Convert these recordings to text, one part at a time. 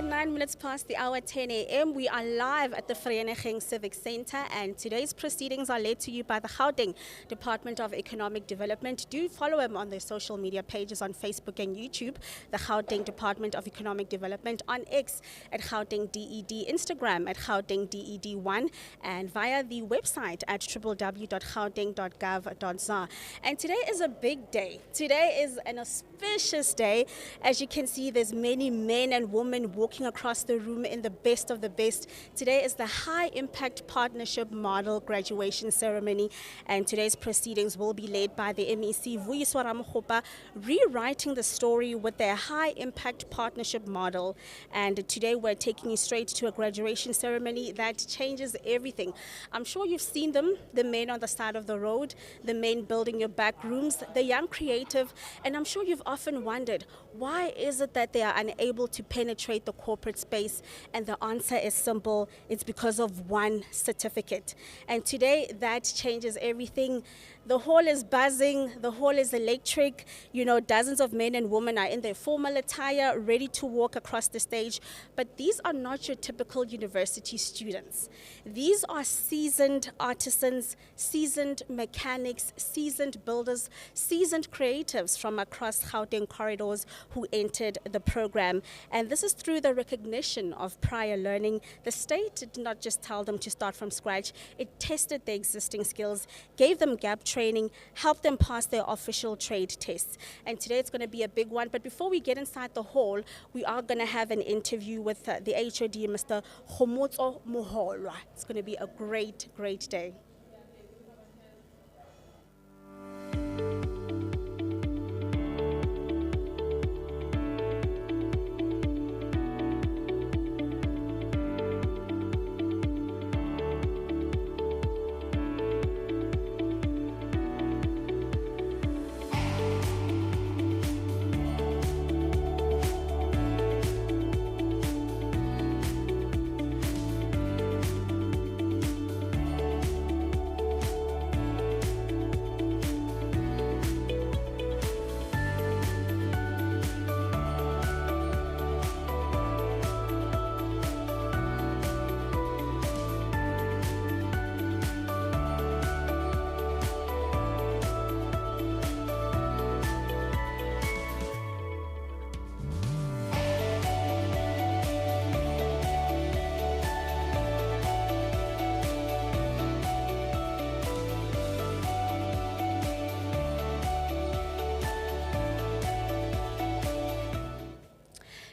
9 minutes past the hour, 10 a.m. We are live at the Vereniging Civic Center, and today's proceedings are led to you by the Gauteng Department of Economic Development. Do follow them on their social media pages on Facebook and YouTube, the Gauteng Department of Economic Development, on X at Gauteng DED, Instagram at Gauteng DED1, and via the website at www.gauteng.gov.za. And today is a big day. Today is an auspicious day. As you can see, there's many men and women walking across the room in the best of the best. Today is the High Impact Partnership Model graduation ceremony, and today's proceedings will be led by the MEC Vuyiswa Ramokgopa, rewriting the story with their High Impact Partnership Model. And today we're taking you straight to a graduation ceremony that changes everything. I'm sure you've seen them, the men on the side of the road, the men building your back rooms, the young creative, and I'm sure you've often wondered, why is it that they are unable to penetrate the corporate space? And the answer is simple. It's because of one certificate. And today that changes everything. The hall is buzzing, the hall is electric. You know, dozens of men and women are in their formal attire, ready to walk across the stage. But these are not your typical university students. These are seasoned artisans, seasoned mechanics, seasoned builders, seasoned creatives from across Gauteng corridors who entered the program. And this is through the recognition of prior learning. The state did not just tell them to start from scratch. It tested their existing skills, gave them gap training, helped them pass their official trade tests. And today it's going to be a big one. But before we get inside the hall, we are going to have an interview with the HOD, Mr. Khomotso Moholwa. It's going to be a great, great day.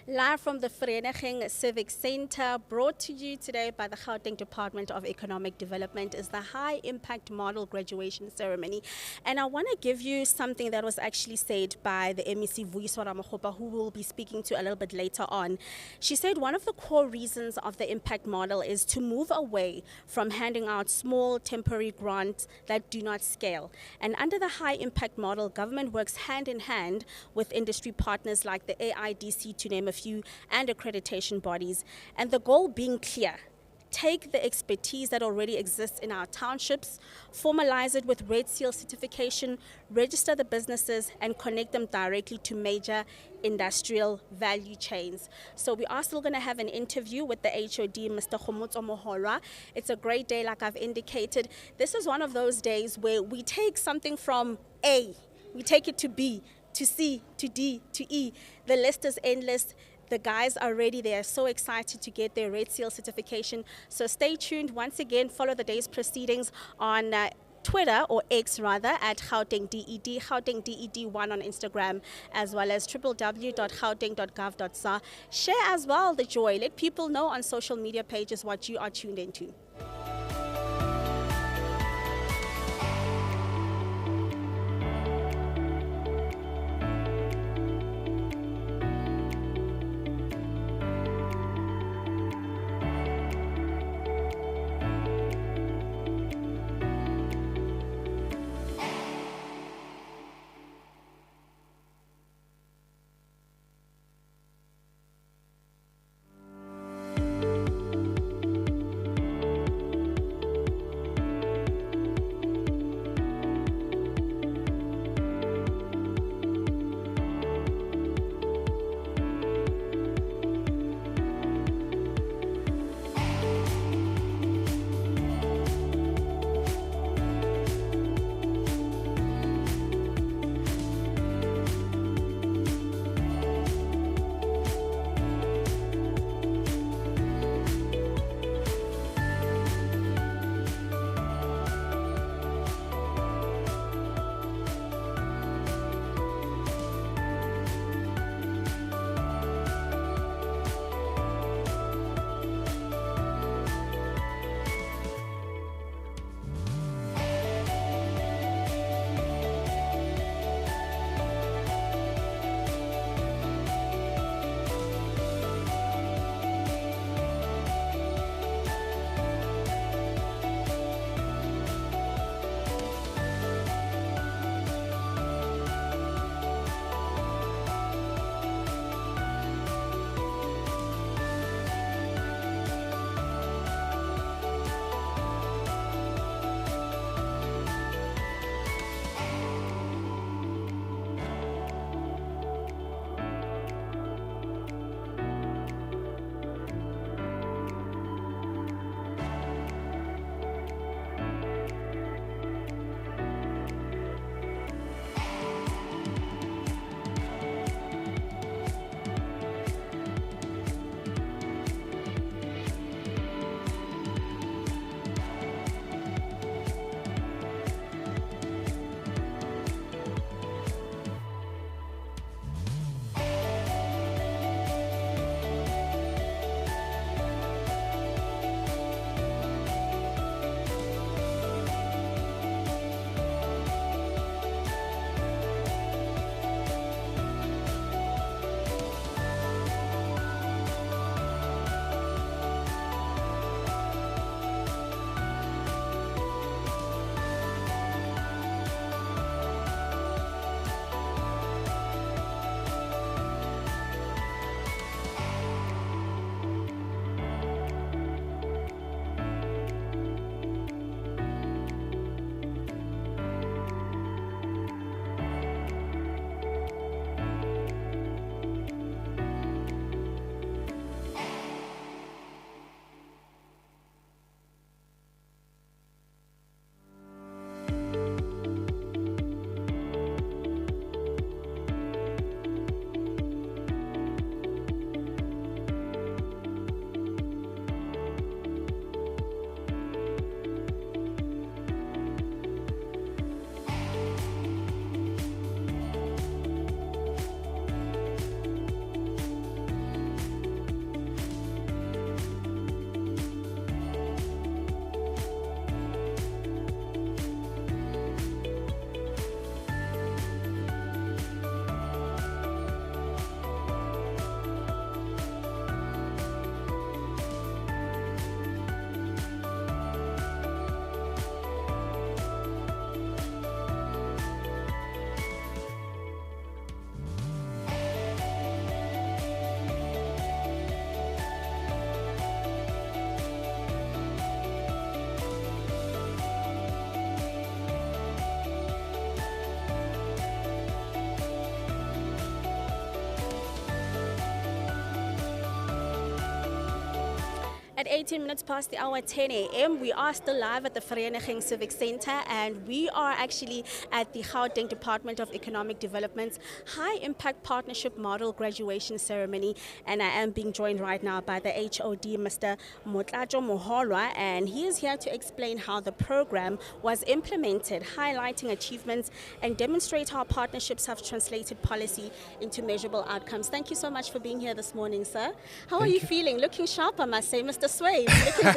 Live from the Vereniging Civic Center, brought to you today by the Gauteng Department of Economic Development, is the High Impact Model graduation ceremony. And I want to give you something that was actually said by the MEC Vuyiswa Ramokgopa, who we'll be speaking to a little bit later on. She said one of the core reasons of the impact model is to move away from handing out small temporary grants that do not scale. And under the High Impact Model, government works hand in hand with industry partners like the AIDC, to name a few, and accreditation bodies, and the goal being clear: take the expertise that already exists in our townships, formalize it with Red Seal certification, register the businesses, and connect them directly to major industrial value chains. So we are still going to have an interview with the HOD, Mr. Khomotso Moholwa. It's a great day, like I've indicated. This is one of those days where we take something from A, we take it to B, to C, to D, to E. The list is endless. The guys are ready. They are so excited to get their Red Seal certification. So stay tuned. Once again, follow the day's proceedings on Twitter, or X rather, at Gauteng DED, Gauteng DED1 on Instagram, as well as www.gauteng.gov.za. Share as well the joy. Let people know on social media pages what you are tuned into. At 18 minutes past the hour, 10 a.m., we are still live at the Vereniging Civic Center, and we are actually at the Gauteng Department of Economic Development's High Impact Partnership Model graduation ceremony. And I am being joined right now by the HOD, Mr. Motlajo Moholwa, and he is here to explain how the program was implemented, highlighting achievements and demonstrate how partnerships have translated policy into measurable outcomes. Thank you so much for being here this morning, sir. How are you feeling? Looking sharp, I must say, Mr. Sway. Looking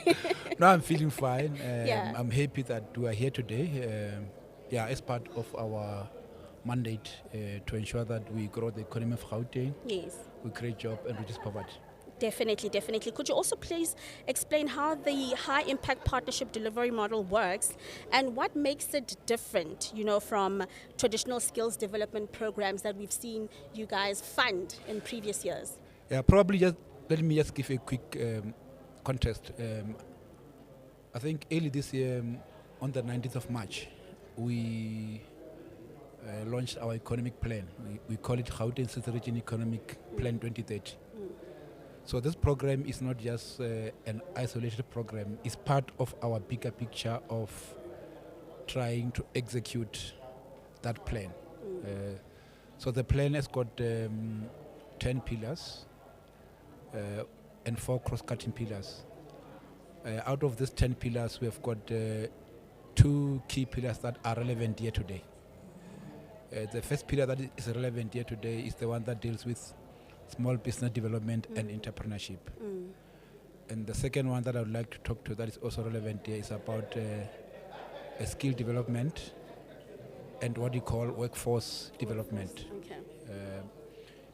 good. No, I'm feeling fine. Yeah. I'm happy that we are here today. As part of our mandate to ensure that we grow the economy of Gauteng, Yes. we create jobs and reduce poverty. Definitely, definitely. Could you also please explain how the high impact partnership delivery model works and what makes it different, from traditional skills development programs that we've seen you guys fund in previous years? Yeah, probably just let me just give a quick context. I think early this year, on the 19th of March, we launched our economic plan. We call it Gauteng City Region Economic Plan 2030. So this program is not just an isolated program. It's part of our bigger picture of trying to execute that plan. So the plan has got 10 pillars and 4 cross-cutting pillars. Out of these 10 pillars, we have got 2 key pillars that are relevant here today. The first pillar that is relevant here today is the one that deals with small business development and entrepreneurship. And the second one that I would like to talk to that is also relevant here is about a skill development and what you call workforce development. Okay.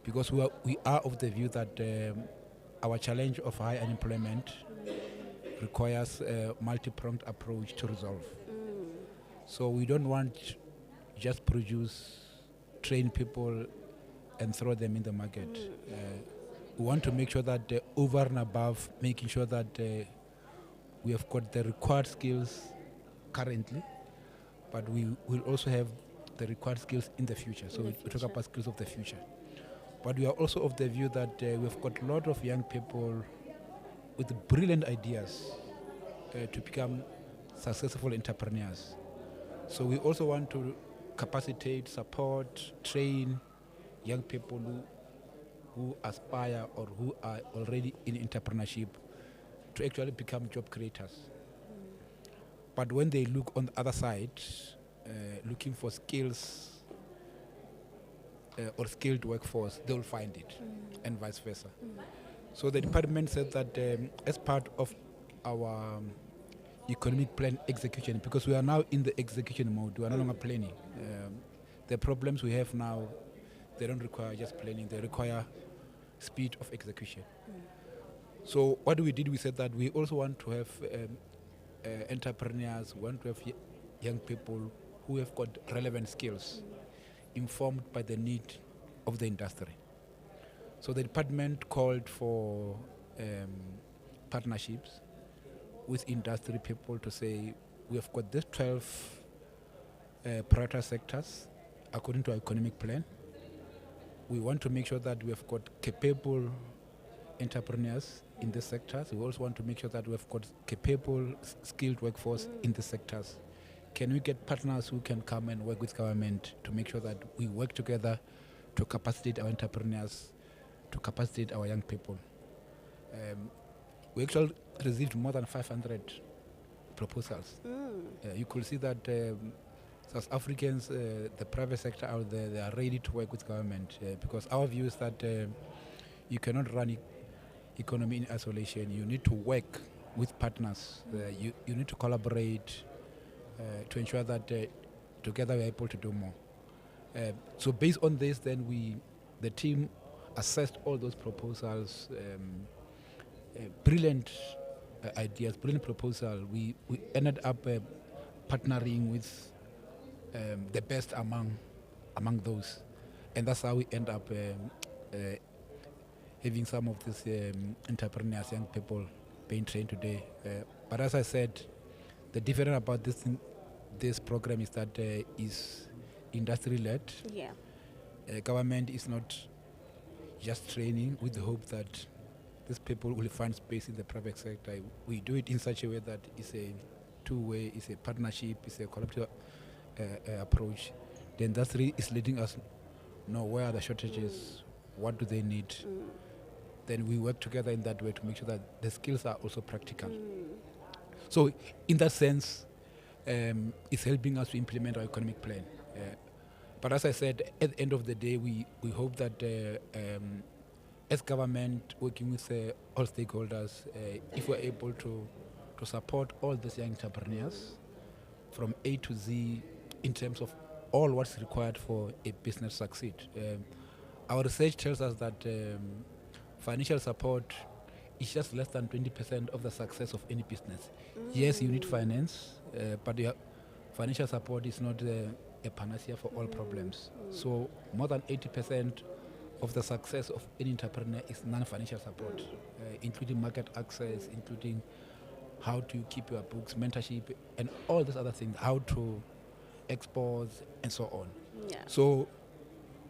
Because we are of the view that our challenge of high unemployment requires a multi-pronged approach to resolve. So we don't want just train people and throw them in the market. We want to make sure that over and above, making sure that we have got the required skills currently, but we will also have the required skills in the future. So we talk about skills of the future. But we are also of the view that we've got a lot of young people with brilliant ideas to become successful entrepreneurs. So we also want to capacitate, support, train young people who aspire or who are already in entrepreneurship to actually become job creators. But when they look on the other side, looking for skills or skilled workforce, they will find it, and vice versa. So the department said that as part of our economic plan execution, because we are now in the execution mode, we are no longer planning. The problems we have now, they don't require just planning, they require speed of execution. So what we did, we said that we also want to have entrepreneurs, we want to have young people who have got relevant skills, informed by the need of the industry. So the department called for partnerships with industry people to say, we have got these 12 priority sectors according to our economic plan. We want to make sure that we have got capable entrepreneurs in these sectors. We also want to make sure that we have got capable, skilled workforce in these sectors. Can we get partners who can come and work with government to make sure that we work together to capacitate our entrepreneurs, to capacitate our young people? We actually received more than 500 proposals. You could see that South Africans, the private sector out there, they are ready to work with government because our view is that you cannot run economy in isolation. You need to work with partners. You need to collaborate to ensure that together we are able to do more. So based on this, then the team assessed all those proposals, brilliant ideas, brilliant proposal. We ended up partnering with the best among those, and that's how we end up having some of these entrepreneurs, young people, being trained today. But as I said, the difference about this program is that is industry-led. Government is not just training with the hope that these people will find space in the private sector. We do it in such a way that it's a two-way, it's a partnership, it's a collaborative approach. The industry is letting us know where are the shortages, what do they need. Then we work together in that way to make sure that the skills are also practical. So in that sense, it's helping us to implement our economic plan. But as I said, at the end of the day, we hope that as government, working with all stakeholders, if we're able to support all these young entrepreneurs from A to Z in terms of all what's required for a business to succeed. Our research tells us that financial support is just less than 20% of the success of any business. Yes, you need finance, but financial support is not a panacea for all problems. So more than 80% of the success of any entrepreneur is non-financial support, including market access, including how to keep your books, mentorship, and all these other things, how to export, and so on. Yeah. So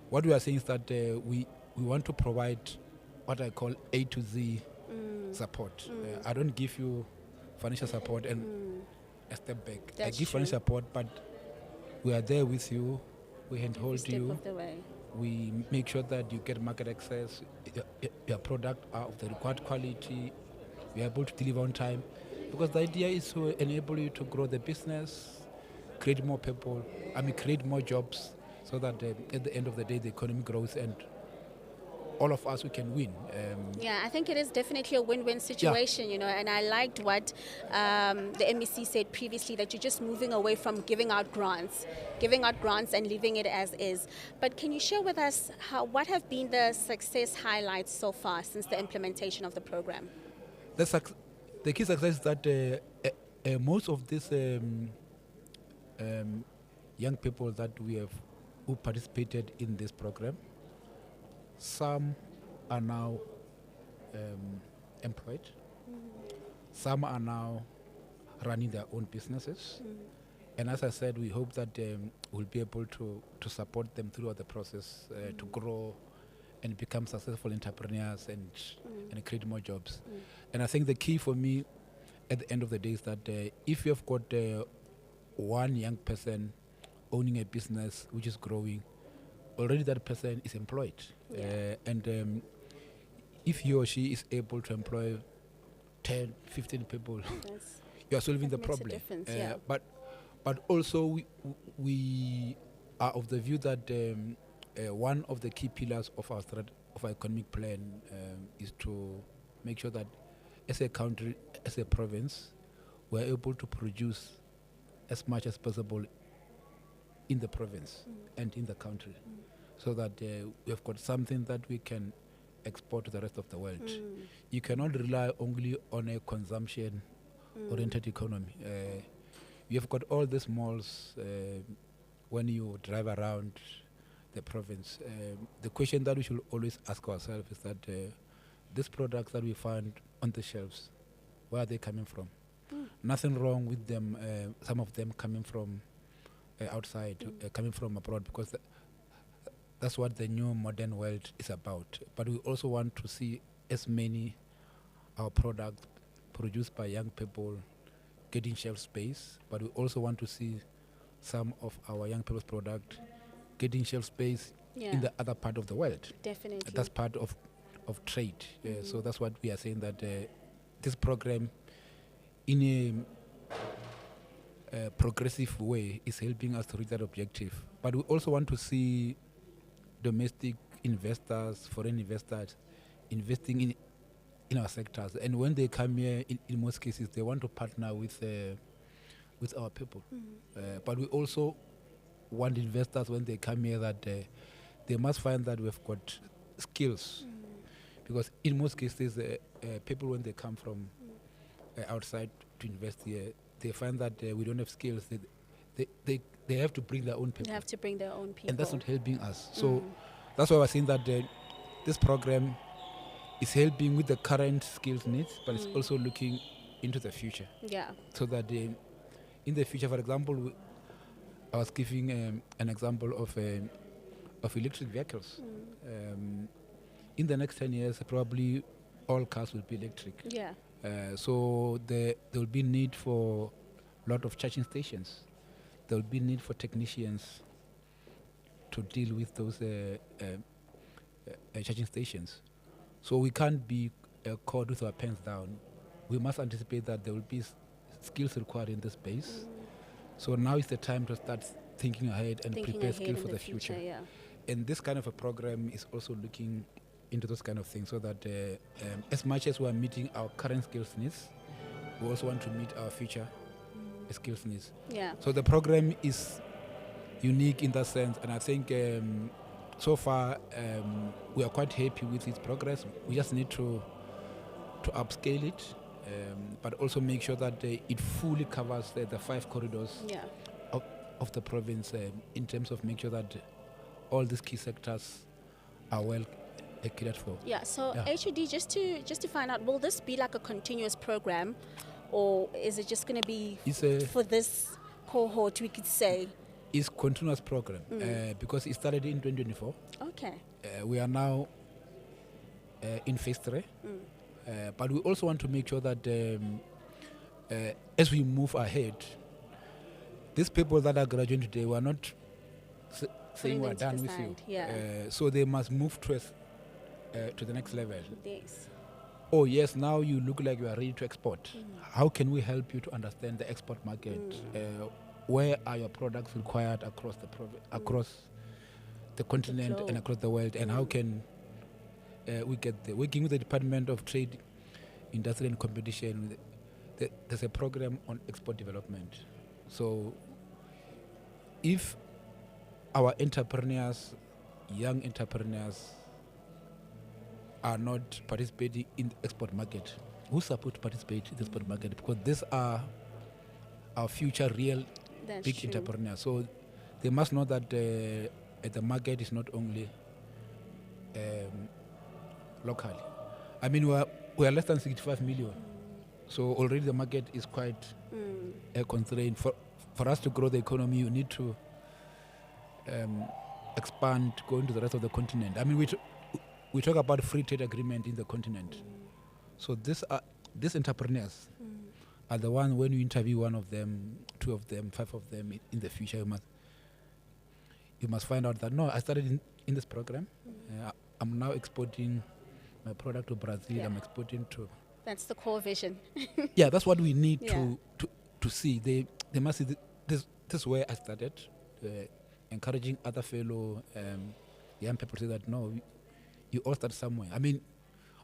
what we are saying is that we want to provide what I call A to Z support. I don't give you financial support and a step back. That's I give true. financial support, but we are there with you. We handhold Step you. of the way. We make sure that you get market access, your product are of the required quality, we are able to deliver on time. Because the idea is to enable you to grow the business, create more people, create more jobs, so that at the end of the day, the economy grows and all of us, we can win. Yeah, I think it is definitely a win-win situation, you know, and I liked what the MEC said previously, that you're just moving away from giving out grants and leaving it as is. But can you share with us what have been the success highlights so far since the implementation of the program? The key success is that most of these young people that we have who participated in this program, some are now employed. Some are now running their own businesses. And as I said, we hope that we'll be able to support them throughout the process to grow and become successful entrepreneurs and create more jobs. And I think the key for me at the end of the day is that if you have got one young person owning a business which is growing, already that person is employed. And if he or she is able to employ 10, 15 people, you are solving the problem. But also we are of the view that one of the key pillars of our economic plan is to make sure that as a country, as a province, we're able to produce as much as possible in the province and in the country, so that we've got something that we can export to the rest of the world. You cannot rely only on a consumption-oriented economy. You've got all these malls when you drive around the province. The question that we should always ask ourselves is that these products that we find on the shelves, where are they coming from? Nothing wrong with them, some of them coming from outside, coming from abroad, because that's what the new modern world is about. But we also want to see as many our products produced by young people getting shelf space, but we also want to see some of our young people's product getting shelf space in the other part of the world. Definitely. That's part of trade. So that's what we are saying, that this program in a progressive way is helping us to reach that objective. But we also want to see domestic investors, foreign investors investing in our sectors. And when they come here, in most cases, they want to partner with our people. But we also want investors, when they come here, that they must find that we've got skills. Because in most cases, people, when they come from outside to invest here, they find that we don't have skills. They have to bring their own people. They have to bring their own people. And that's not helping us. So that's why we're saying that this program is helping with the current skills needs, but it's also looking into the future. Yeah. So that in the future, for example, I was giving an example of electric vehicles. In the next 10 years, probably all cars will be electric. Yeah. So there will be need for a lot of charging stations. There will be need for technicians to deal with those charging stations. So we can't be caught with our pants down. We must anticipate that there will be skills required in this space. So now is the time to start thinking ahead and prepare skills for the future. Yeah. And this kind of a program is also looking into those kind of things, so that as much as we are meeting our current skills needs, we also want to meet our future skills needs. Yeah. So the program is unique in that sense, and I think so far we are quite happy with its progress. We just need to upscale it, but also make sure that it fully covers the 5 corridors of the province, in terms of making sure that all these key sectors are well catered for. Yeah. So HUD, just to find out, will this be like a continuous program, or is it just going to be for this cohort? We could say it's continuous program because it started in 2024. Okay. We are now in phase 3, but we also want to make sure that as we move ahead, these people that are graduating today, we are not saying we're done with you. Yeah. So they must move to the next level. Yes. Oh yes, now you look like you are ready to export. How can we help you to understand the export market? Where are your products required across the continent and across the world? And how can we get there? Working with the Department of Trade, Industry and Competition, there's a program on export development. So if our entrepreneurs, young entrepreneurs, are not participating in the export market, who's supposed to participate in the export market? Because these are our future real big entrepreneurs. So they must know that the market is not only locally. I mean, we are less than 65 million. So already the market is quite constrained. For us to grow the economy, you need to expand, go into the rest of the continent. I mean, we talk about free trade agreement in the continent. So these entrepreneurs are the ones, when you interview one of them, 2 of them, 5 of them in the future, you must find out that, no, I started in this program. I'm now exporting my product to Brazil. I'm exporting to... That's the core vision. Yeah, that's what we need to see. They must see this is where I started, encouraging other fellow young people to say that, no, you all start somewhere. I mean,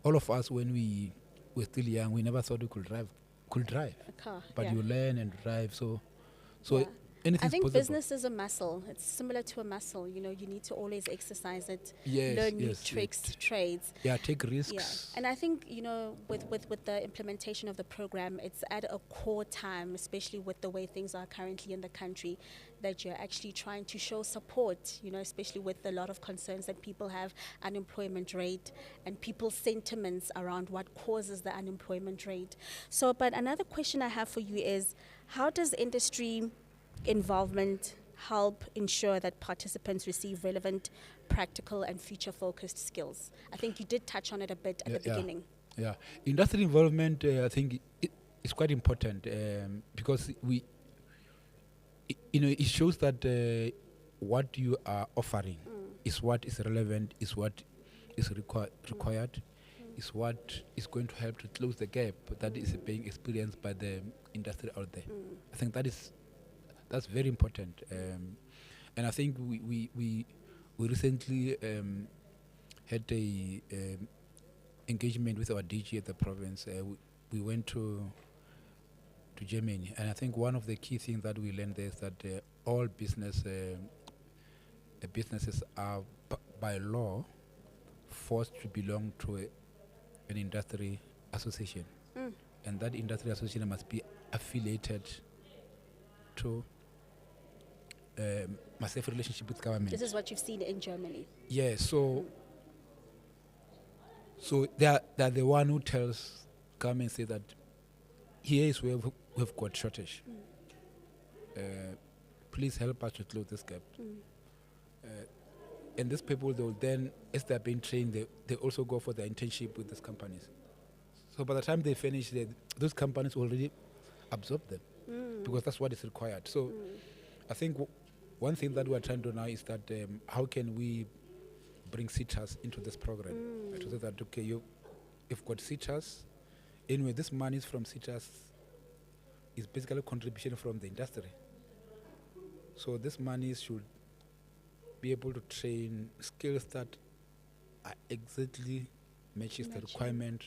all of us, when we were still young, we never thought we could drive a car, but you learn and drive. So anything's I think possible. business is a muscle. It's similar to a muscle. You know, you need to always exercise it, learn new tricks, trades. Yeah, take risks. Yeah. And I think, you know, with the implementation of the program, it's at a core time, especially with the way things are currently in the country, that you're actually trying to show support, you know, especially with a lot of concerns that people have, unemployment rate and people's sentiments around what causes the unemployment rate. So, but another question I have for you is, how does industry involvement help ensure that participants receive relevant, practical and future-focused skills? I think you did touch on it a bit at the beginning. Yeah, industry involvement, I think it's quite important because it shows that what you are offering is what is relevant, is what is required, is what is going to help to close the gap that is being experienced by the industry out there. I think that's very important, and I think we recently had a engagement with our DG at the province. We went to Germany, and I think one of the key things that we learned there is that all businesses are by law forced to belong to an industry association, and that industry association must be affiliated to must have a relationship with government. This is what you've seen in Germany. Yeah, so they're the one who tells government, say that here is where we've got shortage. Please help us to close this gap. And these people, they will then, as they're being trained, they also go for the internship with these companies. So by the time they finish, those companies already absorb them because that's what is required. So I think one thing that we're trying to do now is that how can we bring SETAs into this program to say that, okay, you've got SETAs. Anyway, this money is from SETAs is basically a contribution from the industry. So this money should be able to train skills that are exactly matches the requirement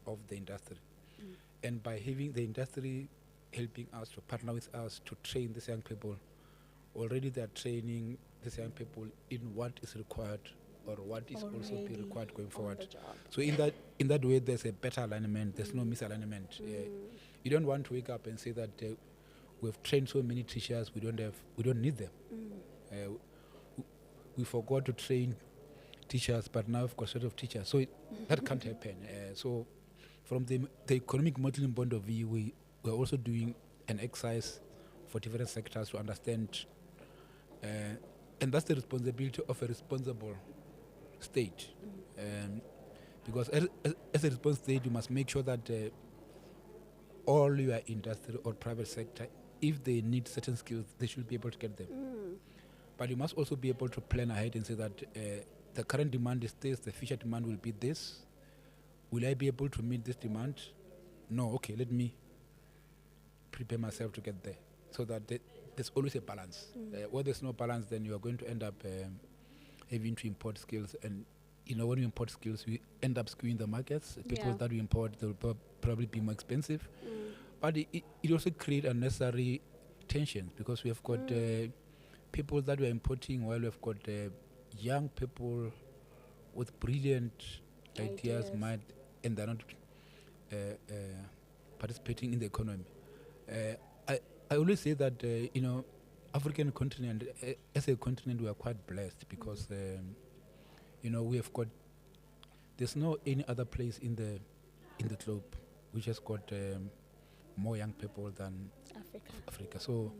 of the industry. And by having the industry helping us to partner with us to train these young people, already they are training these young people in what is required or what is also be required going forward. So in that way, there's a better alignment. There's no misalignment. You don't want to wake up and say that we've trained so many teachers, we don't need them. We forgot to train teachers, but now we've got a set of teachers. So that can't happen. So from the economic modeling point of view, we're also doing an exercise for different sectors to understand, and that's the responsibility of a responsible state. Because as a responsible state, you must make sure that all your industry or private sector, if they need certain skills, they should be able to get them. But you must also be able to plan ahead and say that the current demand is this, the future demand will be this. Will I be able to meet this demand? No, okay, let me prepare myself to get there. So that there's always a balance. Where there's no balance, then you are going to end up having to import skills. And when you import skills, we end up skewing the markets. People that we import, they'll probably be more expensive. But it also creates unnecessary tensions because we have got people that we're importing while we've got young people with brilliant ideas, and they're not participating in the economy. I always say that African continent, as a continent, we are quite blessed because we have got. There's no any other place in the globe which has got more young people than Africa. So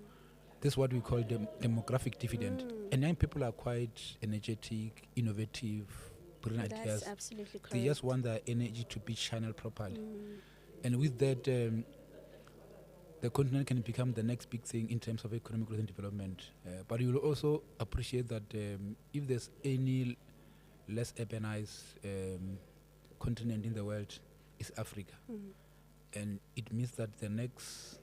this is what we call the demographic dividend. And young people are quite energetic, innovative, brilliant ideas. That's absolutely correct. They just want their energy to be channeled properly. And with that, the continent can become the next big thing in terms of economic growth and development. But you will also appreciate that if there's any less urbanized continent in the world, it's Africa. And it means that the next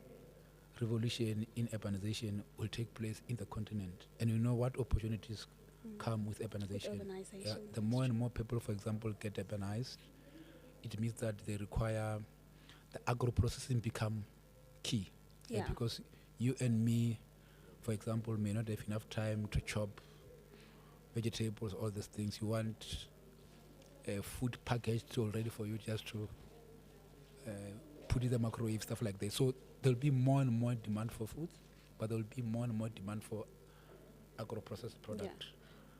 revolution in urbanization will take place in the continent. And you know what opportunities come with urbanization. The more and more people, for example, get urbanized, it means that they require the agro-processing become key. Because you and me, for example, may not have enough time to chop vegetables, all these things. You want a food packaged already for you just to put in the microwave, stuff like that. So there'll be more and more demand for food, but there'll be more and more demand for agro-processed product.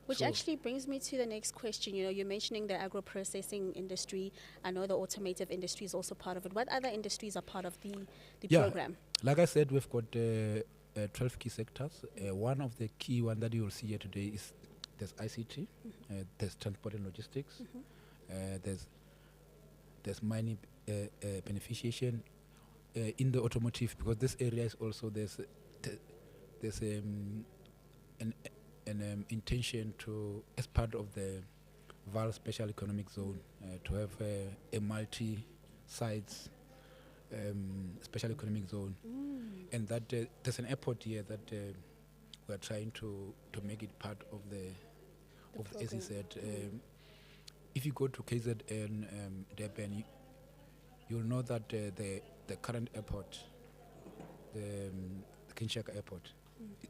Which actually brings me to the next question. You're mentioning the agro-processing industry. I know the automotive industry is also part of it. What other industries are part of the program? Like I said, we've got 12 key sectors. One of the key one that you will see here today is there's ICT, there's transport and logistics, there's mining beneficiation in the automotive, because this area is also there's an intention to, as part of the VAL Special Economic Zone, to have a multi-sites special economic zone, and that there's an airport here that we are trying to make it part of the SEZ. If you go to KZN, Durban, you'll know that the current airport, the Kinshasa airport,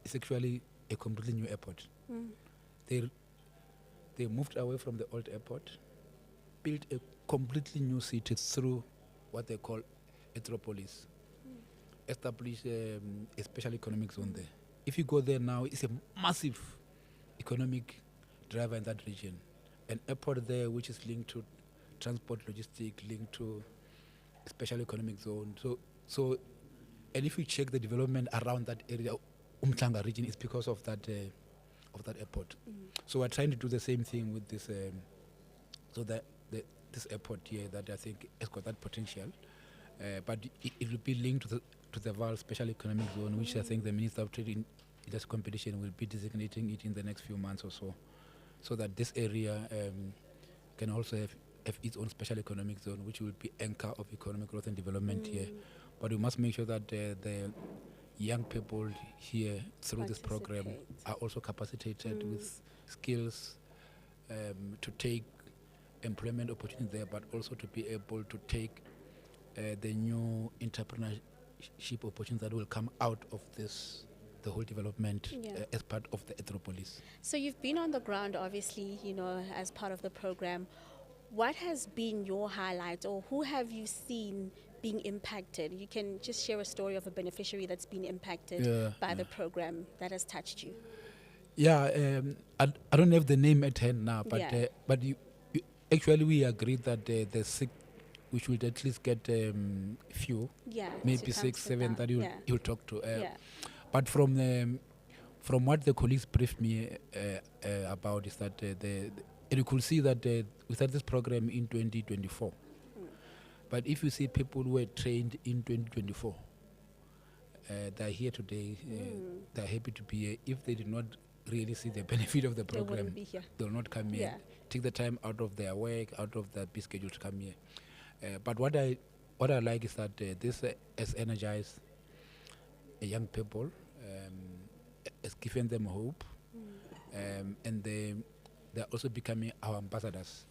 is actually a completely new airport. They moved away from the old airport, built a completely new city through what they call Metropolis, established a special economic zone there. If you go there now, it's a massive economic driver in that region. An airport there which is linked to transport, logistics, linked to a special economic zone. So, and if you check the development around that area, Umhlanga region, is because of that airport. So we're trying to do the same thing with this, so that this airport here that I think has got that potential. But it will be linked to the VAL Special Economic Zone, which I think the Minister of Trade in Industry Competition will be designating it in the next few months or so that this area can also have its own special economic zone, which will be anchor of economic growth and development here. But we must make sure that the young people here through this program are also capacitated with skills to take employment opportunities there, but also to be able to take the new entrepreneurship opportunities that will come out of this, the whole development as part of the Metropolis. So you've been on the ground, obviously, as part of the program. What has been your highlight, or who have you seen being impacted? You can just share a story of a beneficiary that's been impacted by the program that has touched you. Yeah, I don't have the name at hand now, but you actually we agreed that the sick, we should at least get few, maybe 6, 7 that you'll talk to. But from what the colleagues briefed me about is that and you could see that we started this program in 2024. But if you see people who were trained in 2024, they're here today, they're happy to be here. If they did not really see the benefit of the program, they will not come here. Take the time out of their work, out of their busy schedule to come here. But what I like is that this has energized young people, has given them hope, and they're also becoming our ambassadors.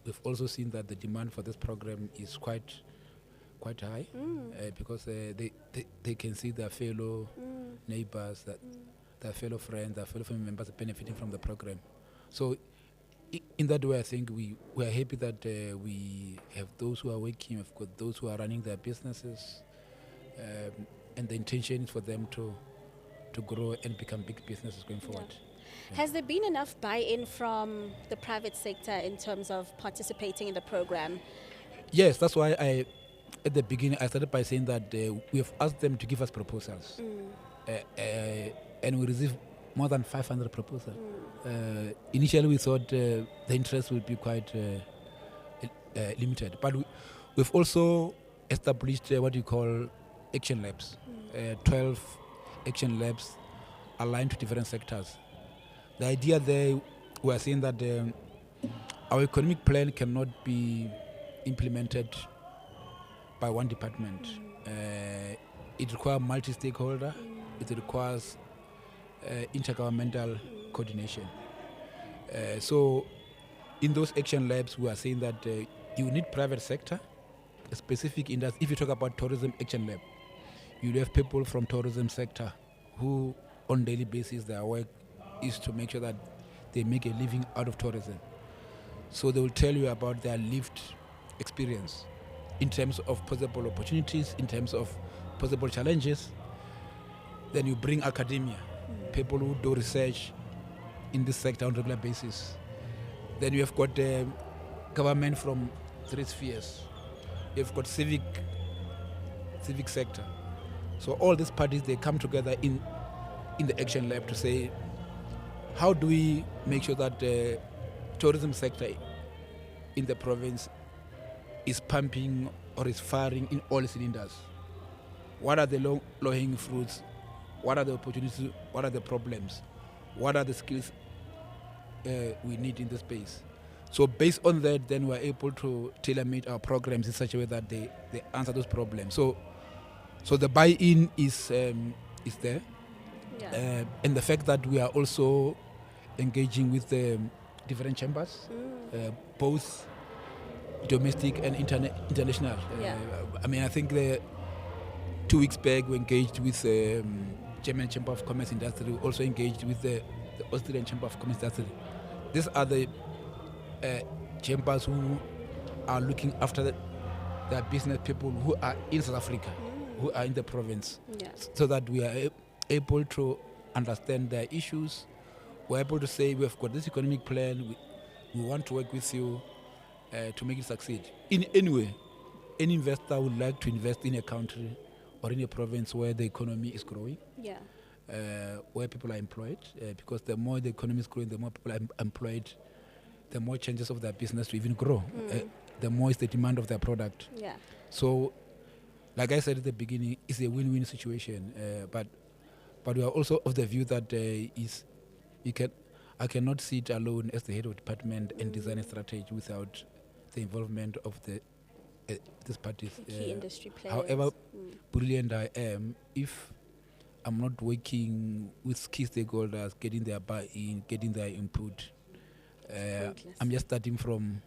We've also seen that the demand for this program is quite high because they can see their fellow neighbors, their fellow friends, their fellow family members benefiting from the program. So in that way, I think we are happy that we have those who are working, we've got those who are running their businesses, and the intention is for them to grow and become big businesses going forward. Has there been enough buy-in from the private sector in terms of participating in the program? Yes, that's why at the beginning, I started by saying that we have asked them to give us proposals. And we received more than 500 proposals. Initially, we thought the interest would be quite limited. But we've also established what you call action labs, 12 action labs aligned to different sectors. The idea there, we are saying that our economic plan cannot be implemented by one department. It requires multi-stakeholder. It requires intergovernmental coordination. So in those action labs, we are saying that you need private sector, a specific industry. If you talk about tourism action lab, you have people from tourism sector who on daily basis their work is to make sure that they make a living out of tourism. So they will tell you about their lived experience in terms of possible opportunities, in terms of possible challenges. Then you bring academia, people who do research in this sector on a regular basis. Then you have got government from 3 spheres. You've got civic sector. So all these parties, they come together in the action lab to say, how do we make sure that the tourism sector in the province is pumping or is firing in all cylinders? What are the low-hanging fruits? What are the opportunities? What are the problems? What are the skills we need in the space? So based on that, then we're able to tailor-make our programs in such a way that they answer those problems. So the buy-in is there. And the fact that we are also engaging with the different chambers, both domestic and international. I mean, I think 2 weeks back we engaged with the German Chamber of Commerce Industry. We also engaged with the Austrian Chamber of Commerce Industry. These are the chambers who are looking after their business people who are in South Africa, who are in the province, so that we are able to understand their issues. We're able to say, we've got this economic plan, we want to work with you to make it succeed. In any way, any investor would like to invest in a country or in a province where the economy is growing, where people are employed, because the more the economy is growing, the more people are employed, the more chances of their business to even grow. The more is the demand of their product. Yeah. So, like I said at the beginning, it's a win-win situation. But we are also of the view that I cannot sit alone as the head of department and design a strategy without the involvement of these parties. Key industry players. However brilliant I am, if I'm not working with key stakeholders, getting their buy-in, getting their input, I'm just starting from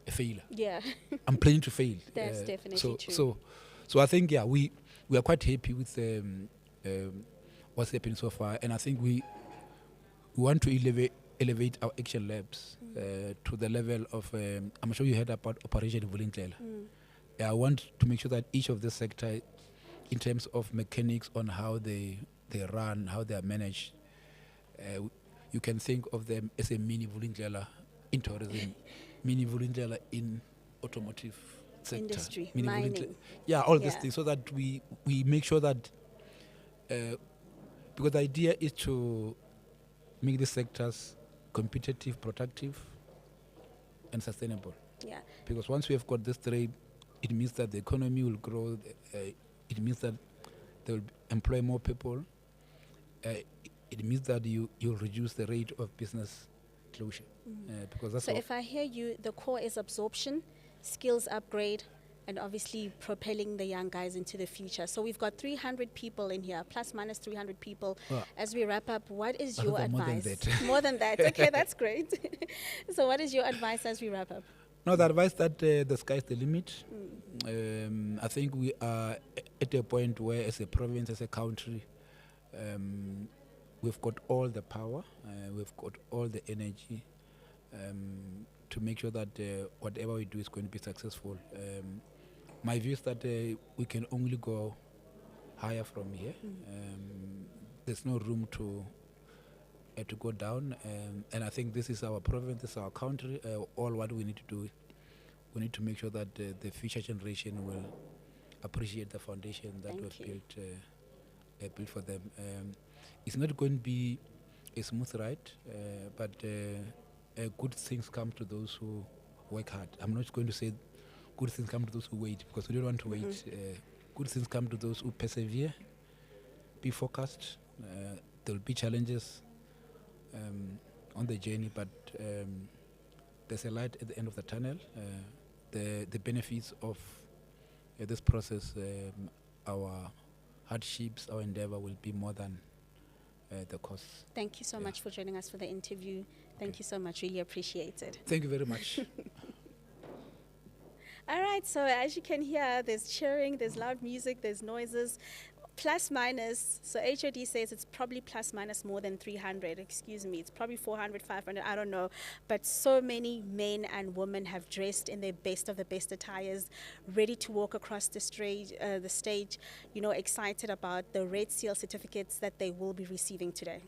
a failure. Yeah. I'm planning to fail. That's definitely true. So I think, we are quite happy with what's happening so far, and I think we want to elevate our action labs to the level of, I'm sure you heard about Operation Vulindlela. I want to make sure that each of the sector, in terms of mechanics on how they run, how they are managed, you can think of them as a mini Vulindlela in tourism, mini Vulindlela in automotive sector, industry, mini mining. all these things, so that we make sure that, because the idea is to make the sectors competitive, productive, and sustainable. Yeah. Because once we have got this trade, it means that the economy will grow. It means that they will employ more people. It means that you'll reduce the rate of business closure. Because that's So if I hear you, the core is absorption, skills upgrade, and obviously propelling the young guys into the future. So we've got 300 people in here, plus minus 300 people. As we wrap up, what is your advice? More than that. More than that. Okay, that's great. So what is your advice as we wrap up? No, the advice that the sky's the limit. I think we are at a point where, as a province, as a country, we've got all the power, we've got all the energy to make sure that whatever we do is going to be successful. My view is that we can only go higher from here. There's no room to go down, and I think this is our province, this is our country. All what we need to do, we need to make sure that the future generation will appreciate the foundation that we've built for them. It's not going to be a smooth ride, but good things come to those who work hard. I'm not going to say good things come to those who wait, because we don't want to wait. Good things come to those who persevere, be focused. There will be challenges on the journey, but there's a light at the end of the tunnel. The benefits of this process, our hardships, our endeavor will be more than the cost. Thank you so much for joining us for the interview. Thank you so much. Really appreciate it. Thank you very much. All right, so as you can hear, there's cheering, there's loud music, there's noises. Plus minus, so HOD says it's probably plus minus more than 300, excuse me, it's probably 400, 500, I don't know. But so many men and women have dressed in their best of the best attires, ready to walk across the stage, excited about the Red Seal certificates that they will be receiving today.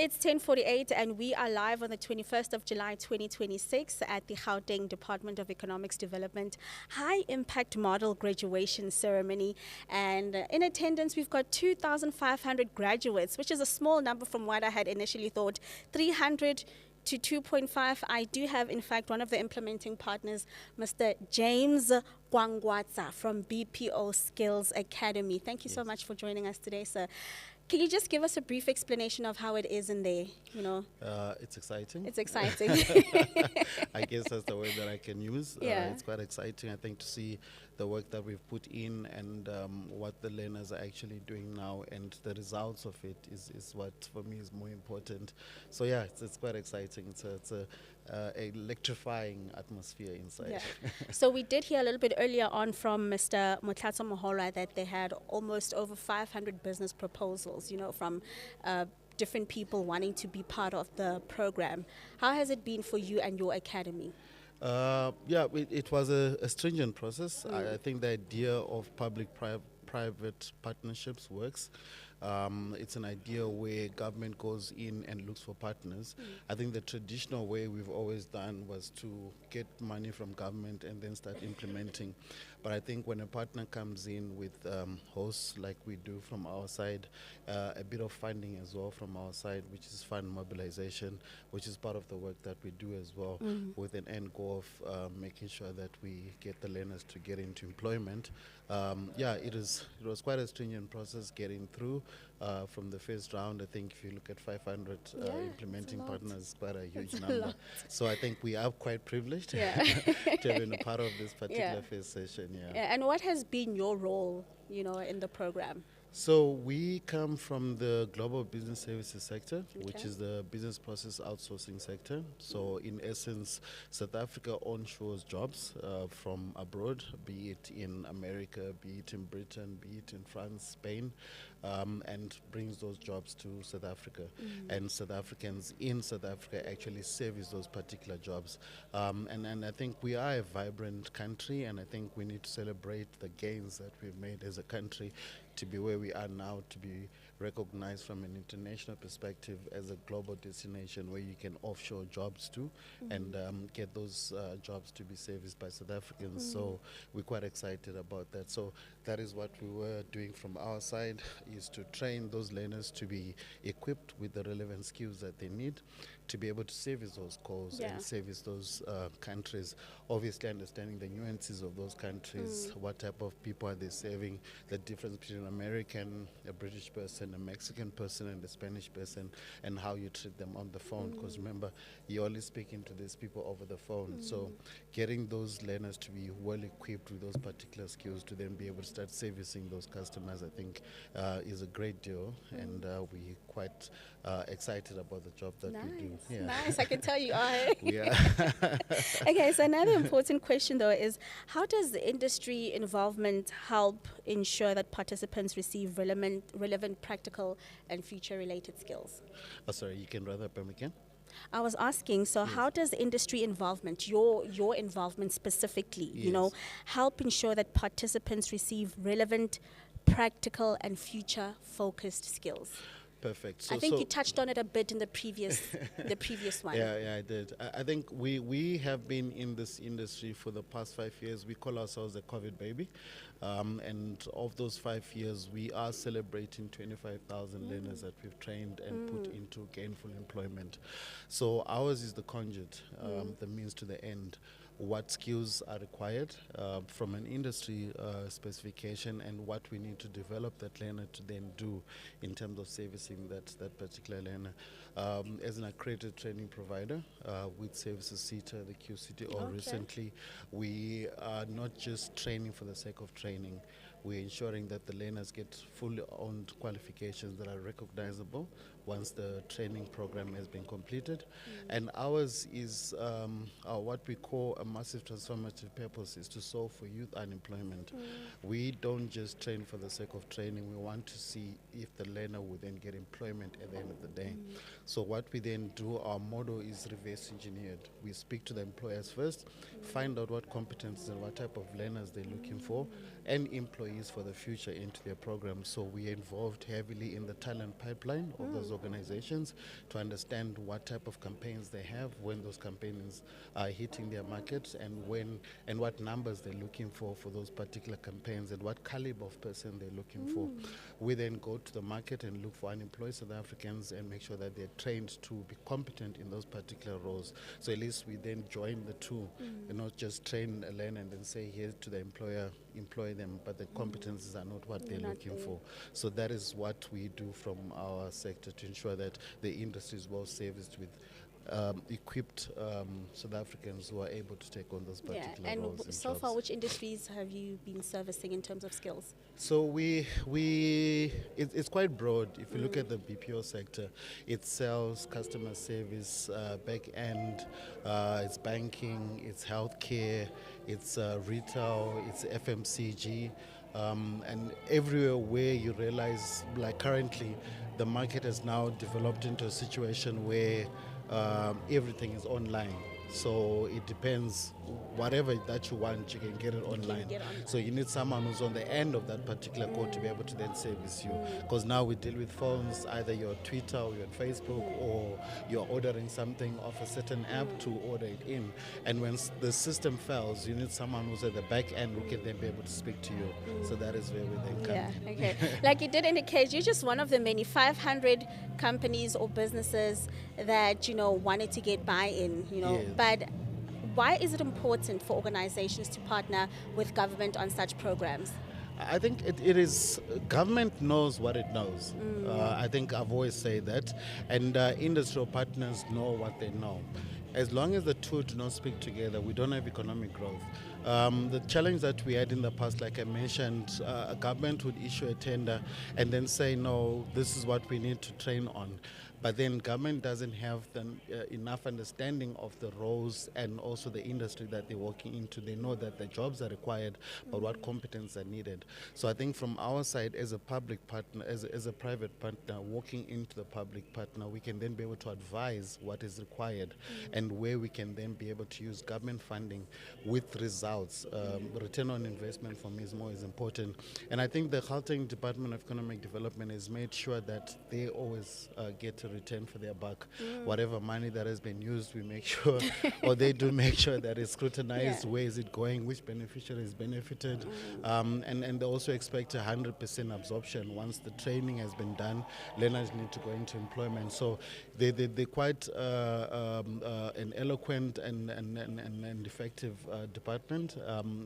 It's 10:48 and we are live on the 21st of July 2026 at the Gauteng Department of Economics Development High Impact Model Graduation Ceremony. And in attendance, we've got 2,500 graduates, which is a small number from what I had initially thought. 300 to 2.5. I do have, in fact, one of the implementing partners, Mr. James Gwangwatsa from BPO Skills Academy. Thank you so much for joining us today, sir. Can you just give us a brief explanation of how it is in there, you know? It's exciting. It's exciting. I guess that's the word that I can use. Yeah. It's quite exciting, I think, to see the work that we've put in and what the learners are actually doing now, and the results of it is what, for me, is more important. So, yeah, it's quite exciting. It's a electrifying atmosphere inside. Yeah. So we did hear a little bit earlier on from Mr. Motlatsa Mohora that they had almost over 500 business proposals, you know, from different people wanting to be part of the program. How has it been for you and your academy? It was a stringent process. I think the idea of public-private partnerships works. It's an idea where government goes in and looks for partners. I think the traditional way we've always done was to get money from government and then start implementing. But I think when a partner comes in with hosts like we do from our side, a bit of funding as well from our side, which is fund mobilization, which is part of the work that we do as well, with an end goal of making sure that we get the learners to get into employment. It was quite a stringent process getting through from the first round. I think if you look at 500 implementing partners, quite a huge number. So I think we are quite privileged to have been a part of this particular first session. And what has been your role, you know, in the program? So we come from the global business services sector, which is the business process outsourcing sector. So in essence, South Africa onshores jobs from abroad, be it in America, be it in Britain, be it in France, Spain, and brings those jobs to South Africa. And South Africans in South Africa actually service those particular jobs. And I think we are a vibrant country, and I think we need to celebrate the gains that we've made as a country to be where we are now, to be recognized from an international perspective as a global destination where you can offshore jobs to and get those jobs to be serviced by South Africans. So we're quite excited about that. So that is what we were doing from our side, is to train those learners to be equipped with the relevant skills that they need to be able to service those calls and service those countries. Obviously understanding the nuances of those countries, what type of people are they serving, the difference between an American, a British person, a Mexican person, and a Spanish person, and how you treat them on the phone. Because remember, you're only speaking to these people over the phone. So getting those learners to be well equipped with those particular skills to then be able to start servicing those customers, I think is a great deal. And we're quite excited about the job that we do. Yeah. Nice, I can tell you are. Yeah. Okay, so another important question though is, how does the industry involvement help ensure that participants receive relevant practical and future related skills? Oh, sorry, you can write that up again? I was asking, so how does industry involvement, your involvement specifically, you know, help ensure that participants receive relevant, practical and future focused skills? Perfect. I think you touched on it a bit in the previous one. Yeah, I did. I think we have been in this industry for the past 5 years. We call ourselves a COVID baby. And of those 5 years, we are celebrating 25,000 learners that we've trained and put into gainful employment. So ours is the conduit, the means to the end. What skills are required from an industry specification, and what we need to develop that learner to then do in terms of servicing that particular learner. As an accredited training provider with Services CETA, the QCTO recently, we are not just training for the sake of training. We're ensuring that the learners get fully owned qualifications that are recognizable once the training program has been completed. And ours is what we call a massive transformative purpose, is to solve for youth unemployment. We don't just train for the sake of training. We want to see if the learner will then get employment at the end of the day. So what we then do, our model is reverse engineered. We speak to the employers first, find out what competencies and what type of learners they're looking for, and employ employees for the future into their program. So we involved heavily in the talent pipeline of those organizations to understand what type of campaigns they have, when those campaigns are hitting their markets, and when and what numbers they're looking for those particular campaigns, and what caliber of person they're looking for. We then go to the market and look for unemployed South Africans and make sure that they're trained to be competent in those particular roles. So at least we then join the two, and not just train, learn, and then say here to the employer, employ them, but the competencies are not what they're looking for. So that is what we do from our sector to ensure that the industry is well serviced with equipped South Africans who are able to take on those particular and roles. And so jobs. far, which industries have you been servicing in terms of skills? So it's quite broad. If you look at the BPO sector, it sells customer service, back end, it's banking, it's healthcare, it's retail, it's FMCG. And everywhere where you realize, like currently, the market has now developed into a situation where everything is online. So it depends, whatever that you want, you can get it online. So you need someone who's on the end of that particular code to be able to then service you. Because now we deal with phones, either you're on Twitter or you're on Facebook, or you're ordering something off a certain app to order it in. And when the system fails, you need someone who's at the back end who can then be able to speak to you. So that is where we then come. Yeah, okay. Like you did indicate, you're just one of the many 500 companies or businesses that, wanted to get buy-in, Yes. But why is it important for organizations to partner with government on such programs? I think it is, government knows what it knows. I think I've always said that. And industrial partners know what they know. As long as the two do not speak together, we don't have economic growth. The challenge that we had in the past, like I mentioned, a government would issue a tender and then say, no, this is what we need to train on. But then government doesn't have enough understanding of the roles and also the industry that they're working into. They know that the jobs are required, but what competence are needed. So I think from our side, as a public partner, as a private partner, walking into the public partner, we can then be able to advise what is required and where we can then be able to use government funding with results. Return on investment for me is more important. And I think the Gauteng Department of Economic Development has made sure that they always get a return for their buck. Whatever money that has been used, we make sure, or they do make sure that it's scrutinized. Where is it going? Which beneficiary is benefited? And they also expect 100% absorption once the training has been done. Learners need to go into employment. So they're quite an eloquent and effective department,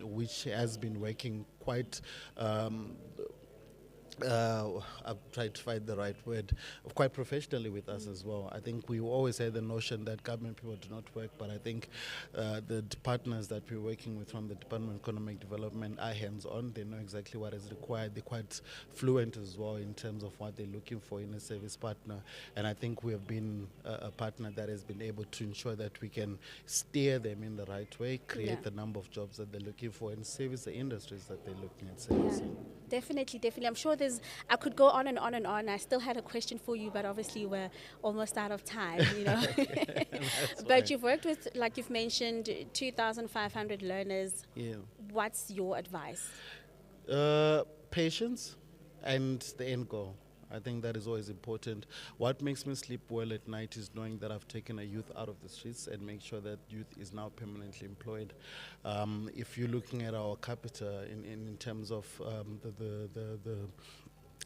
which has been working quite I've tried to find the right word, quite professionally with us as well. I think we always had the notion that government people do not work, but I think the partners that we're working with from the Department of Economic Development are hands-on. They know exactly what is required. They're quite fluent as well in terms of what they're looking for in a service partner. And I think we have been a partner that has been able to ensure that we can steer them in the right way, create the number of jobs that they're looking for, and service the industries that they're looking at servicing. Definitely. I'm sure I could go on and on and on. I still had a question for you, but obviously we're almost out of time, But you've worked with, like you've mentioned, 2,500 learners. Yeah. What's your advice? Patience and the end goal. I think that is always important. What makes me sleep well at night is knowing that I've taken a youth out of the streets and make sure that youth is now permanently employed. If you're looking at our capita in terms of the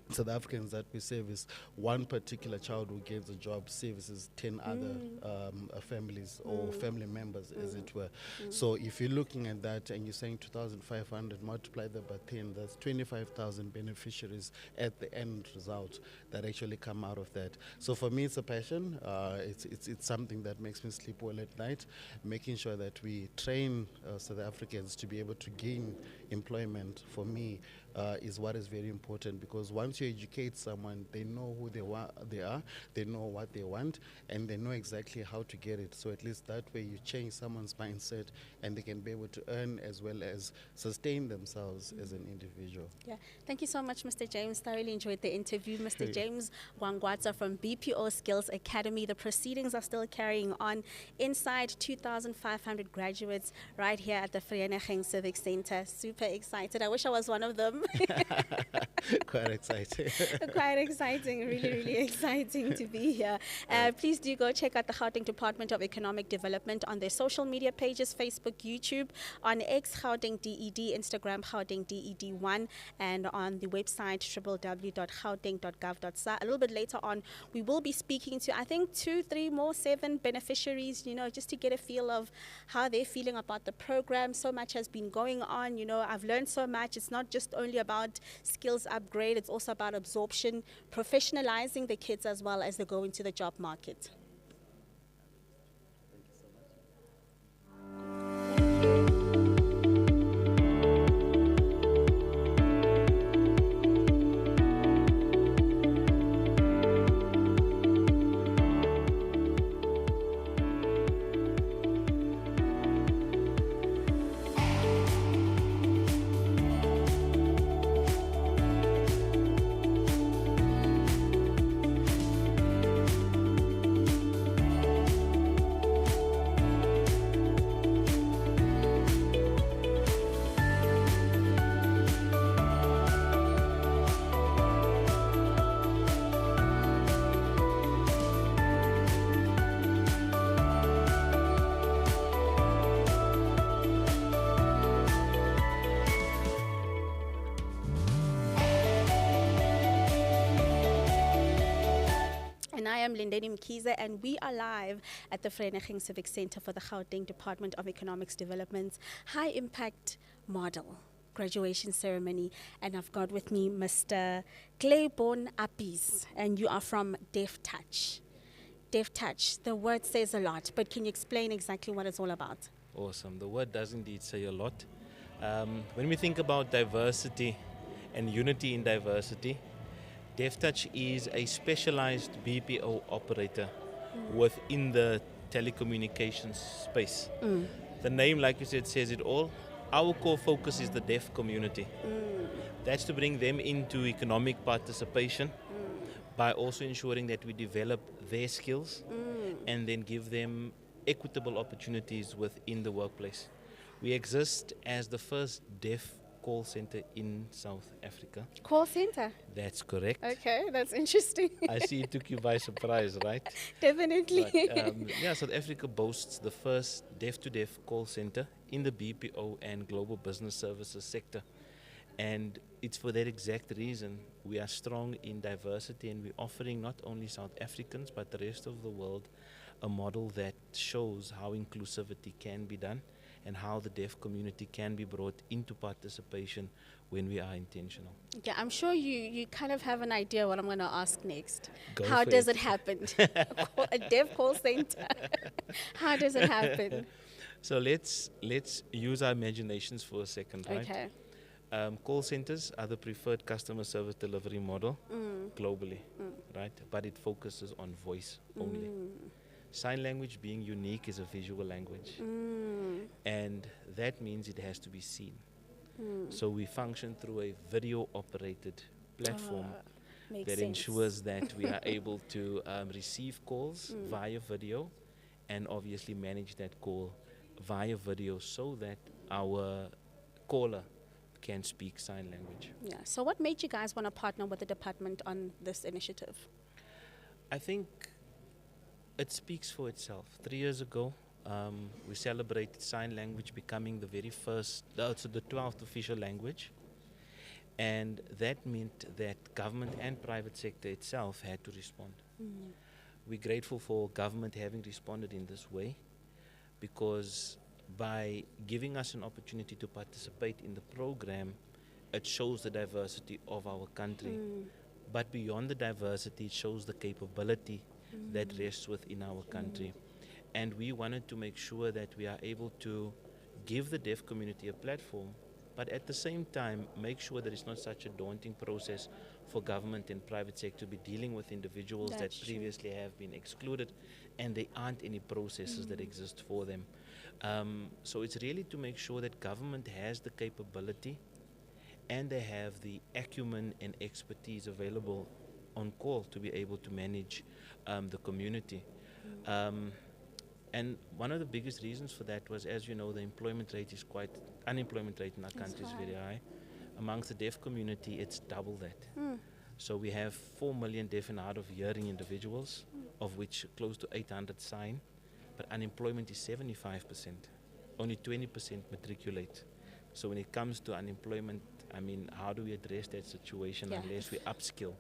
South Africans that we service, one particular child who gives a job services 10 other families or family members, as it were. So if you're looking at that and you're saying 2,500, multiply that by 10, that's 25,000 beneficiaries at the end result that actually come out of that. So for me, it's a passion. It's something that makes me sleep well at night, making sure that we train South Africans to be able to gain employment. For me, is what is very important, because once you educate someone, they know who they are, they know what they want, and they know exactly how to get it. So at least that way you change someone's mindset and they can be able to earn as well as sustain themselves as an individual. Yeah, thank you so much, Mr. James. Thoroughly enjoyed the interview. Mr. James Gwangwatsa from BPO Skills Academy. The proceedings are still carrying on inside 2,500 graduates right here at the Vereeniging Civic Center. Super excited. I wish I was one of them. Quite exciting. Quite exciting, really, really exciting to be here. Please do go check out the Gauteng Department of Economic Development on their social media pages, Facebook, YouTube, on X, Gauteng DED, Instagram, Gauteng DED1, and on the website, www.gauteng.gov.za. A little bit later on, we will be speaking to, I think, 2, 3 more, 7 beneficiaries, just to get a feel of how they're feeling about the program. So much has been going on. I've learned so much. It's not just only about skills upgrade, it's also about absorption, professionalizing the kids as well as they go into the job market. And I am Lindeni Mkize, and we are live at the Vereniging Civic Center for the Gauteng Department of Economics Development's High Impact Model graduation ceremony. And I've got with me Mr. Claiborne Appies, and you are from Deaf Touch. Deaf Touch, the word says a lot, but can you explain exactly what it's all about? Awesome. The word does indeed say a lot. When we think about diversity and unity in diversity, DevTouch is a specialized BPO operator within the telecommunications space. The name, like you said, says it all. Our core focus is the deaf community. That's to bring them into economic participation by also ensuring that we develop their skills and then give them equitable opportunities within the workplace. We exist as the first deaf call center in South Africa. Call center? That's correct. Okay, that's interesting. I see it took you by surprise, right? Definitely. But, South Africa boasts the first deaf-to-deaf call center in the BPO and global business services sector. And it's for that exact reason we are strong in diversity, and we're offering not only South Africans but the rest of the world a model that shows how inclusivity can be done and how the deaf community can be brought into participation when we are intentional. Yeah, I'm sure you kind of have an idea what I'm going to ask next. Go How for does it. it happen? A deaf call center. How does it happen? So let's use our imaginations for a second, right? Okay. Call centers are the preferred customer service delivery model globally, right? But it focuses on voice only. Sign language, being unique, is a visual language. And that means it has to be seen. So we function through a video-operated platform Makes that sense. ensures that we are able to receive calls via video and obviously manage that call via video so that our caller can speak sign language. Yeah. So what made you guys want to partner with the department on this initiative? I think it speaks for itself. 3 years ago, we celebrated sign language becoming the very first, also the 12th official language. And that meant that government and private sector itself had to respond. We're grateful for government having responded in this way, because by giving us an opportunity to participate in the program, it shows the diversity of our country. But beyond the diversity, it shows the capability that rests within our country. And we wanted to make sure that we are able to give the deaf community a platform, but at the same time make sure that it's not such a daunting process for government and private sector to be dealing with individuals that That's true. previously have been excluded and there aren't any processes that exist for them. So it's really to make sure that government has the capability and they have the acumen and expertise available on call to be able to manage the community. And one of the biggest reasons for that was, as you know, the unemployment rate in our country is very high. Amongst the deaf community, it's double that. So we have 4 million deaf and hard of hearing individuals, of which close to 800 sign, but unemployment is 75%. Only 20% matriculate. So when it comes to unemployment, I mean, how do we address that situation unless we upskill?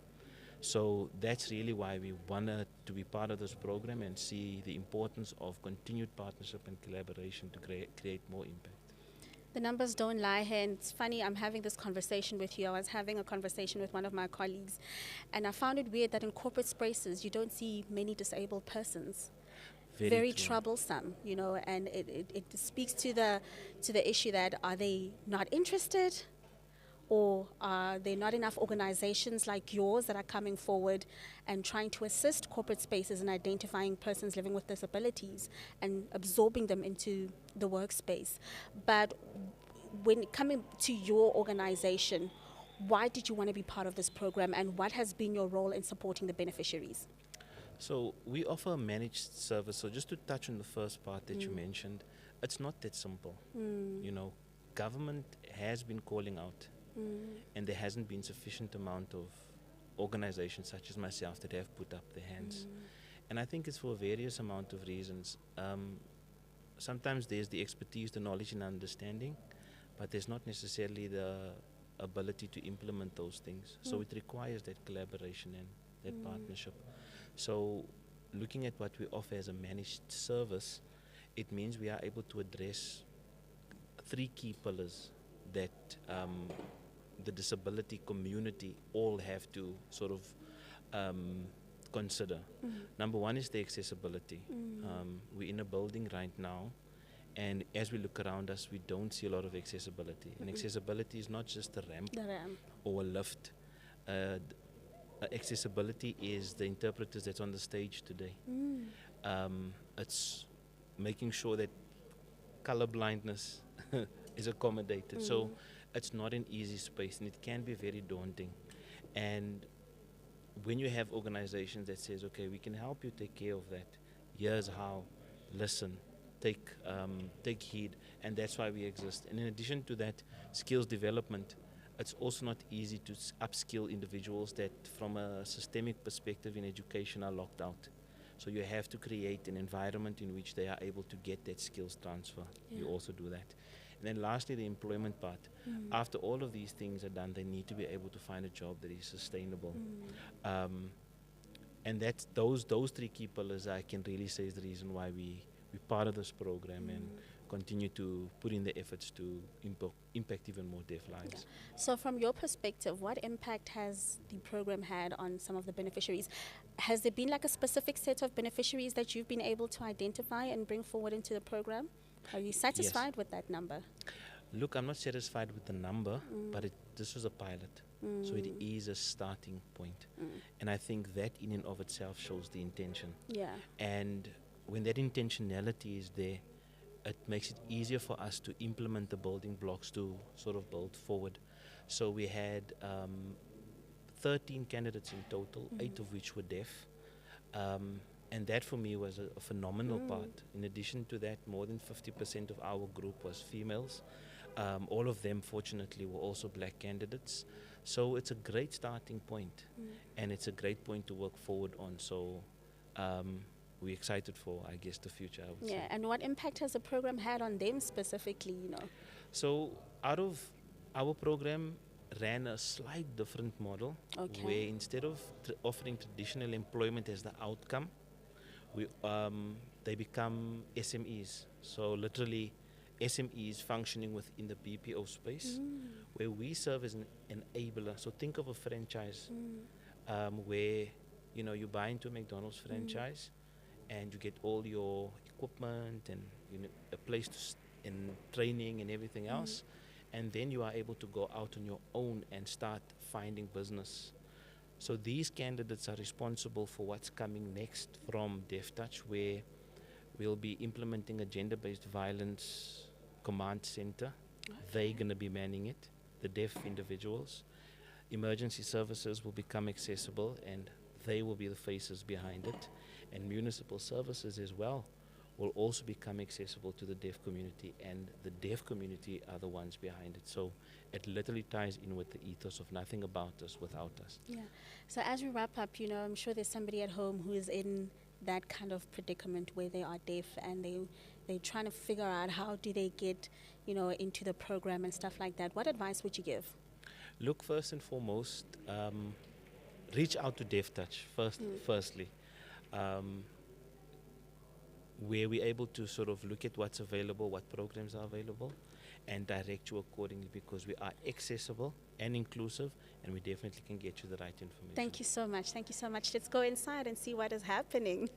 So that's really why we wanted to be part of this program and see the importance of continued partnership and collaboration to create more impact. The numbers don't lie here, and it's funny, I'm having this conversation with you. I was having a conversation with one of my colleagues, and I found it weird that in corporate spaces, you don't see many disabled persons. Very true. troublesome, you know, and it speaks to the issue that are they not interested, or are there not enough organizations like yours that are coming forward and trying to assist corporate spaces in identifying persons living with disabilities and absorbing them into the workspace? But when coming to your organization, why did you want to be part of this program, and what has been your role in supporting the beneficiaries? So we offer a managed service. So just to touch on the first part that you mentioned, it's not that simple. You know, government has been calling out, and there hasn't been sufficient amount of organizations such as myself that have put up their hands. And I think it's for various amount of reasons. Sometimes there's the expertise, the knowledge and understanding, but there's not necessarily the ability to implement those things. So it requires that collaboration and that partnership. So looking at what we offer as a managed service, it means we are able to address 3 key pillars that the disability community all have to sort of consider. Number 1 is the accessibility. We're in a building right now, and as we look around us, we don't see a lot of accessibility. And accessibility is not just a ramp or a lift. Accessibility is the interpreters that's on the stage today. It's making sure that color blindness is accommodated. So it's not an easy space, and it can be very daunting. And when you have organizations that says, okay, we can help you take care of that, here's how, listen, take heed, and that's why we exist. And in addition to that, skills development, it's also not easy to upskill individuals that from a systemic perspective in education are locked out. So you have to create an environment in which they are able to get that skills transfer. You also do that. And then lastly, the employment part. After all of these things are done, they need to be able to find a job that is sustainable. And that's those 3 key pillars I can really say is the reason why we're part of this program and continue to put in the efforts to impact even more deaf lives. So from your perspective, what impact has the program had on some of the beneficiaries? Has there been like a specific set of beneficiaries that you've been able to identify and bring forward into the program? Are you satisfied with that number? Look, I'm not satisfied with the number, but this was a pilot. So it is a starting point. And I think that in and of itself shows the intention. And when that intentionality is there, it makes it easier for us to implement the building blocks to sort of build forward. So we had 13 candidates in total, 8 of which were deaf. And that for me was a phenomenal part. In addition to that, more than 50% of our group was females. All of them, fortunately, were also black candidates. So it's a great starting point, and it's a great point to work forward on. So we're excited for, I guess, the future, I would say. And what impact has the program had on them specifically, you know? So out of our program ran a slight different model, where instead of offering traditional employment as the outcome, they become SMEs. So literally SMEs functioning within the BPO space, where we serve as an enabler. So think of a franchise where you buy into a McDonald's franchise, and you get all your equipment and a place to and training and everything else, and then you are able to go out on your own and start finding business. So these candidates are responsible for what's coming next from DeafTouch, where we'll be implementing a gender-based violence command center. They're going to be manning it, the deaf individuals. Emergency services will become accessible, and they will be the faces behind it. And municipal services as well will also become accessible to the deaf community, and the deaf community are the ones behind it. So it literally ties in with the ethos of nothing about us without us. Yeah. So as we wrap up, you know, I'm sure there's somebody at home who is in that kind of predicament where they are deaf and they're trying to figure out how do they get, you know, into the program and stuff like that. What advice would you give? Look, first and foremost, reach out to Deaf Touch firstly, where we're able to sort of look at what's available, what programs are available, and direct you accordingly, because we are accessible and inclusive, and we definitely can get you the right information. Thank you so much. Thank you so much. Let's go inside and see what is happening.